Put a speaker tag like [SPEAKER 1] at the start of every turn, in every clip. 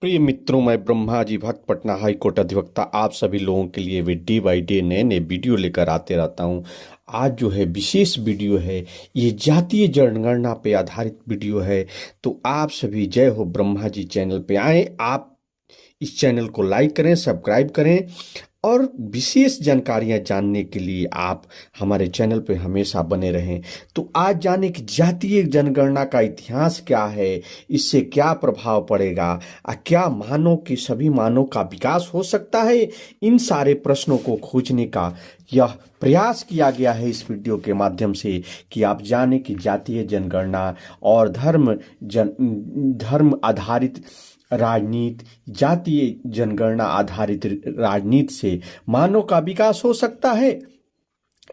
[SPEAKER 1] प्रिय मित्रों, मैं ब्रह्मा जी भक्त पटना हाई कोर्ट अधिवक्ता आप सभी लोगों के लिए डे बाई डे नए नए वीडियो लेकर आते रहता हूं। आज जो है विशेष वीडियो है, ये जातीय जनगणना पे आधारित वीडियो है। तो आप सभी जय हो ब्रह्मा जी चैनल पे आए, आप इस चैनल को लाइक करें, सब्सक्राइब करें और विशेष जानकारियां जानने के लिए आप हमारे चैनल पे हमेशा बने रहें। तो आज जाने कि जातीय जनगणना का इतिहास क्या है, इससे क्या प्रभाव पड़ेगा, क्या मानव के सभी मानव का विकास हो सकता है, इन सारे प्रश्नों को खोजने का यह प्रयास किया गया है इस वीडियो के माध्यम से कि आप जाने कि जातीय जनगणना और धर्म आधारित राजनीति, जातीय जनगणना आधारित राजनीति से मानव का विकास हो सकता है।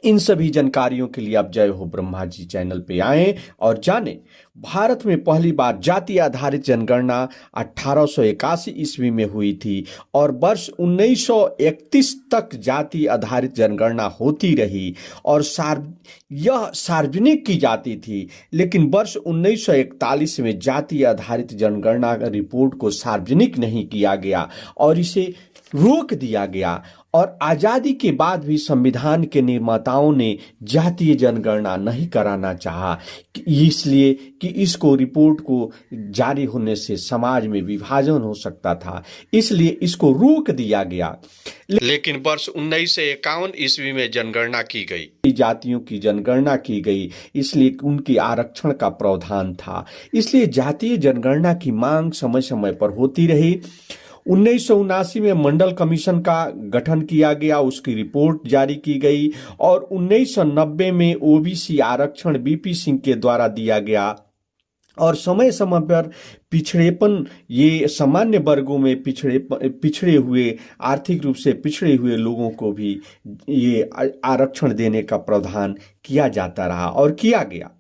[SPEAKER 1] इन सभी जानकारियों के लिए आप जय हो ब्रह्मा जी चैनल पे आएं और जानें। भारत में पहली बार जाति आधारित जनगणना 1881 ईस्वी में हुई थी और वर्ष 1931 तक जाति आधारित जनगणना होती रही और यह सार्वजनिक की जाती थी। लेकिन वर्ष 1941 में जाति आधारित जनगणना रिपोर्ट को सार्वजनिक नहीं किया गया और इसे रोक दिया गया। और आजादी के बाद भी संविधान के निर्माताओं ने जातीय जनगणना नहीं कराना चाहा, इसलिए कि इसको रिपोर्ट को जारी होने से समाज में विभाजन हो सकता था, इसलिए इसको रोक दिया गया। लेकिन वर्ष 1951 ईस्वी में जनगणना की गई, जातियों की जनगणना की गई, इसलिए उनके आरक्षण का प्रावधान था। इसलिए जातीय जनगणना की मांग समय समय पर होती रही। 1979 में मंडल कमीशन का गठन किया गया, उसकी रिपोर्ट जारी की गई और 1990 में ओबीसी आरक्षण बीपी सिंह के द्वारा दिया गया और समय समय पर पिछड़ेपन, ये सामान्य वर्गों में पिछड़े हुए, आर्थिक रूप से पिछड़े हुए लोगों को भी ये आरक्षण देने का प्रावधान किया जाता रहा और किया गया।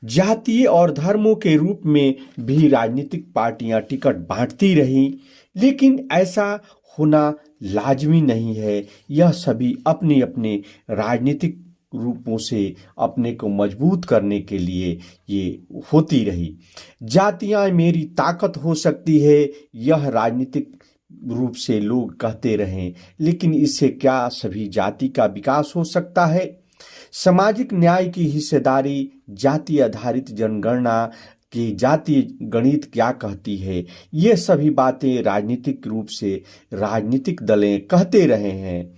[SPEAKER 1] जातीय और धर्मों के रूप में भी राजनीतिक पार्टियां टिकट बांटती रहीं, लेकिन ऐसा होना लाजमी नहीं है। यह सभी अपने अपने राजनीतिक रूपों से अपने को मजबूत करने के लिए ये होती रही। जातियां मेरी ताकत हो सकती है, यह राजनीतिक रूप से लोग कहते रहें, लेकिन इससे क्या सभी जाति का विकास हो सकता है? सामाजिक न्याय की हिस्सेदारी, जाति आधारित जनगणना कि जातीय गणित क्या कहती है, ये सभी बातें राजनीतिक रूप से राजनीतिक दलें कहते रहे हैं।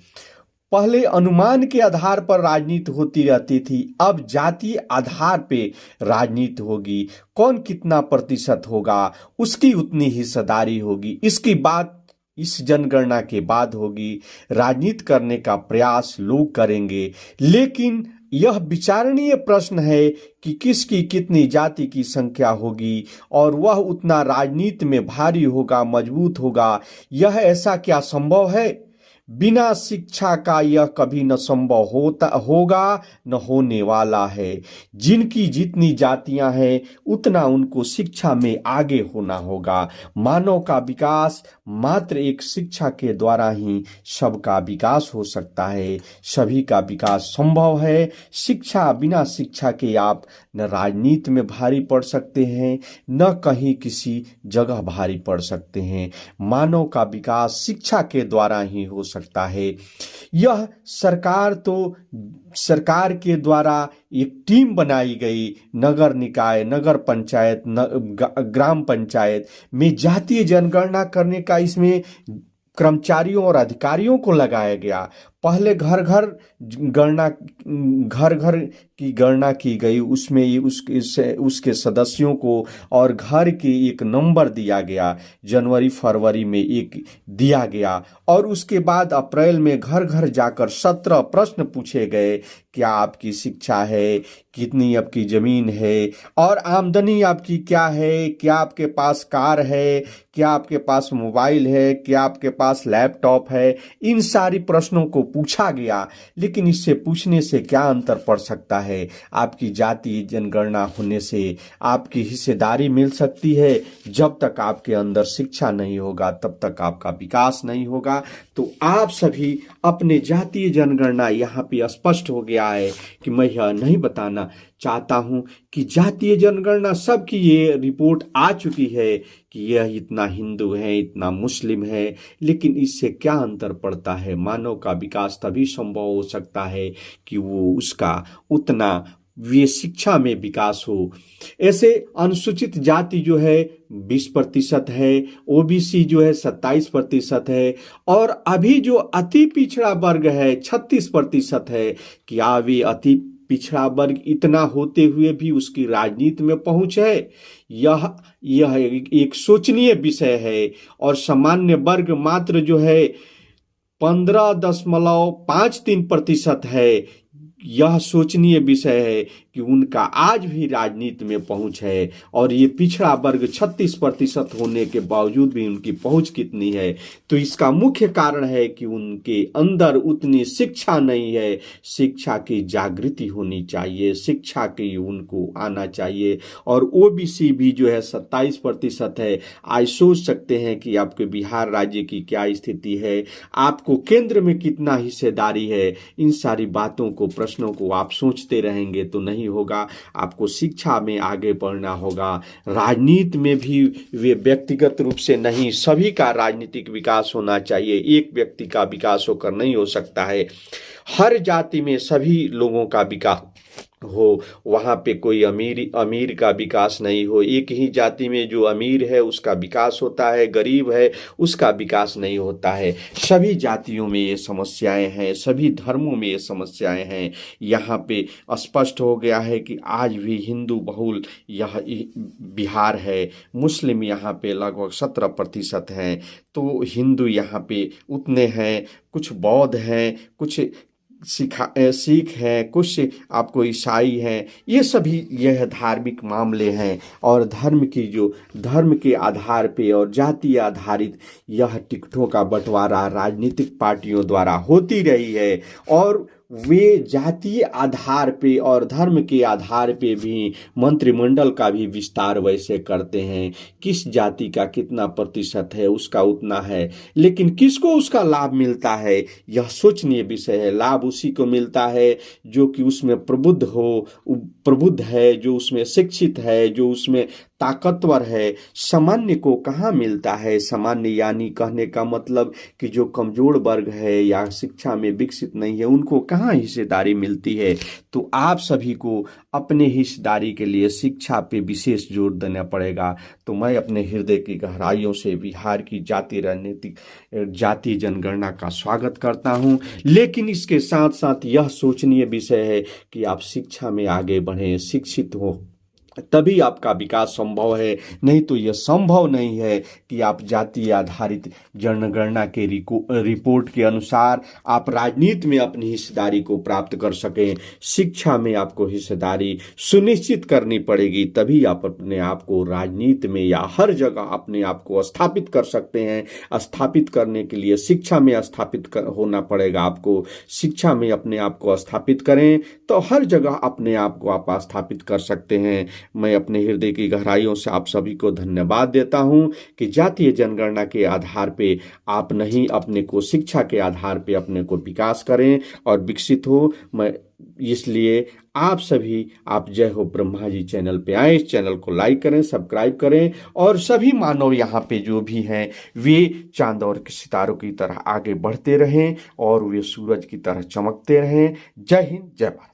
[SPEAKER 1] पहले अनुमान के आधार पर राजनीति होती रहती थी, अब जातीय आधार पे राजनीति होगी। कौन कितना प्रतिशत होगा, उसकी उतनी हिस्सेदारी होगी, इसकी बात इस जनगणना के बाद होगी। राजनीति करने का प्रयास लोग करेंगे, लेकिन यह विचारणीय प्रश्न है कि किसकी कितनी जाति की संख्या होगी और वह उतना राजनीति में भारी होगा, मजबूत होगा। यह ऐसा क्या संभव है? बिना शिक्षा का यह कभी न संभव होगा, न होने वाला है। जिनकी जितनी जातियां हैं उतना उनको शिक्षा में आगे होना होगा। मानव का विकास मात्र एक शिक्षा के द्वारा ही सबका विकास हो सकता है, सभी का विकास संभव है। शिक्षा, बिना शिक्षा के आप न राजनीति में भारी पड़ सकते हैं, न कहीं किसी जगह भारी पड़ सकते हैं। मानव का विकास शिक्षा के द्वारा ही हो सकता है। यह सरकार के द्वारा एक टीम बनाई गई, नगर निकाय, नगर पंचायत, ग्राम पंचायत में जातीय जनगणना करने का इसमें कर्मचारियों और अधिकारियों को लगाया गया। पहले घर घर की गणना की गई, उसमें उसके सदस्यों को और घर के एक नंबर दिया गया, जनवरी फरवरी में एक दिया गया और उसके बाद अप्रैल में घर घर जाकर 17 प्रश्न पूछे गए। क्या आपकी शिक्षा है, कितनी आपकी जमीन है और आमदनी आपकी क्या है, क्या आपके पास कार है, क्या आपके पास मोबाइल है, क्या आपके पास लैपटॉप है। इन सारी प्रश्नों को पूछा गया। लेकिन इससे पूछने से क्या अंतर पड़ सकता है? आपकी जाति जनगणना होने से आपकी हिस्सेदारी मिल सकती है। जब तक आपके अंदर शिक्षा नहीं होगा तब तक आपका विकास नहीं होगा। तो आप सभी अपने जातीय जनगणना, यहाँ पे स्पष्ट हो गया है कि मैं यह नहीं बताना चाहता हूं कि जातीय जनगणना सबकी ये रिपोर्ट आ चुकी है कि यह इतना हिंदू है, इतना मुस्लिम है, लेकिन इससे क्या अंतर पड़ता है। मानव का विकास तभी संभव हो सकता है कि वो उसका उतना वे शिक्षा में विकास हो। ऐसे अनुसूचित जाति जो है 20% है, ओबीसी जो है 27% है, और अभी जो अति पिछड़ा वर्ग है 36% है। क्या वे अति पिछड़ा वर्ग इतना होते हुए भी उसकी राजनीति में पहुंच है? यह एक सोचनीय विषय है। और सामान्य वर्ग मात्र जो है 15.53% है। यह सोचनीय विषय है कि उनका आज भी राजनीति में पहुंच है, और ये पिछड़ा वर्ग 36% होने के बावजूद भी उनकी पहुंच कितनी है। तो इसका मुख्य कारण है कि उनके अंदर उतनी शिक्षा नहीं है। शिक्षा की जागृति होनी चाहिए, शिक्षा की उनको आना चाहिए। और ओबीसी भी जो है 27% है। आज सोच सकते हैं कि आपके बिहार राज्य की क्या स्थिति है, आपको केंद्र में कितना हिस्सेदारी है। इन सारी बातों को, प्रश्नों को आप सोचते रहेंगे तो नहीं होगा। आपको शिक्षा में आगे बढ़ना होगा। राजनीति में भी वे व्यक्तिगत रूप से नहीं, सभी का राजनीतिक विकास होना चाहिए। एक व्यक्ति का विकास होकर नहीं हो सकता है। हर जाति में सभी लोगों का विकास हो, वहाँ पे कोई अमीर का विकास नहीं हो। एक ही जाति में जो अमीर है उसका विकास होता है, गरीब है उसका विकास नहीं होता है। सभी जातियों में ये समस्याएं हैं, सभी धर्मों में ये समस्याएं हैं। यहाँ पे स्पष्ट हो गया है कि आज भी हिंदू बहुल यह बिहार है। मुस्लिम यहाँ पे लगभग 17% हैं। तो हिंदू यहाँ पे उतने हैं, कुछ बौद्ध हैं, कुछ सिख हैं, कुछ आपको ईसाई हैं। ये सभी यह धार्मिक मामले हैं। और धर्म के आधार पे और जातीय आधारित यह टिकटों का बंटवारा राजनीतिक पार्टियों द्वारा होती रही है। और वे जातीय आधार पे और धर्म के आधार पे भी मंत्रिमंडल का भी विस्तार वैसे करते हैं। किस जाति का कितना प्रतिशत है उसका उतना है, लेकिन किसको उसका लाभ मिलता है यह सोचनीय विषय है। लाभ उसी को मिलता है जो कि उसमें प्रबुद्ध है, जो उसमें शिक्षित है, जो उसमें ताकतवर है। सामान्य को कहाँ मिलता है? सामान्य यानी कहने का मतलब कि जो कमजोर वर्ग है या शिक्षा में विकसित नहीं है, उनको कहाँ हिस्सेदारी मिलती है। तो आप सभी को अपने हिस्सेदारी के लिए शिक्षा पे विशेष जोर देना पड़ेगा। तो मैं अपने हृदय की गहराइयों से बिहार की जातीय जनगणना का स्वागत करता हूं, लेकिन इसके साथ साथ यह सोचनीय विषय है कि आप शिक्षा में आगे बढ़ें, शिक्षित हो, तभी आपका विकास संभव है। नहीं तो यह संभव नहीं है कि आप जातीय आधारित जनगणना के रिपोर्ट के अनुसार आप राजनीति में अपनी हिस्सेदारी को प्राप्त कर सकें। शिक्षा में आपको हिस्सेदारी सुनिश्चित करनी पड़ेगी, तभी आप अपने आप को राजनीति में या हर जगह अपने आप को स्थापित कर सकते हैं। स्थापित करने के लिए शिक्षा में होना पड़ेगा। आपको शिक्षा में अपने आप को स्थापित करें तो हर जगह अपने आप को आप स्थापित कर सकते हैं। मैं अपने हृदय की गहराइयों से आप सभी को धन्यवाद देता हूं कि जातीय जनगणना के आधार पे आप नहीं, अपने को शिक्षा के आधार पे अपने को विकास करें और विकसित हो। मैं इसलिए आप सभी, आप जय हो ब्रह्मा जी चैनल पे आए, इस चैनल को लाइक करें, सब्सक्राइब करें, और सभी मानव यहाँ पे जो भी हैं वे चांद और सितारों की तरह आगे बढ़ते रहें और वे सूरज की तरह चमकते रहें। जय हिंद, जय भारत।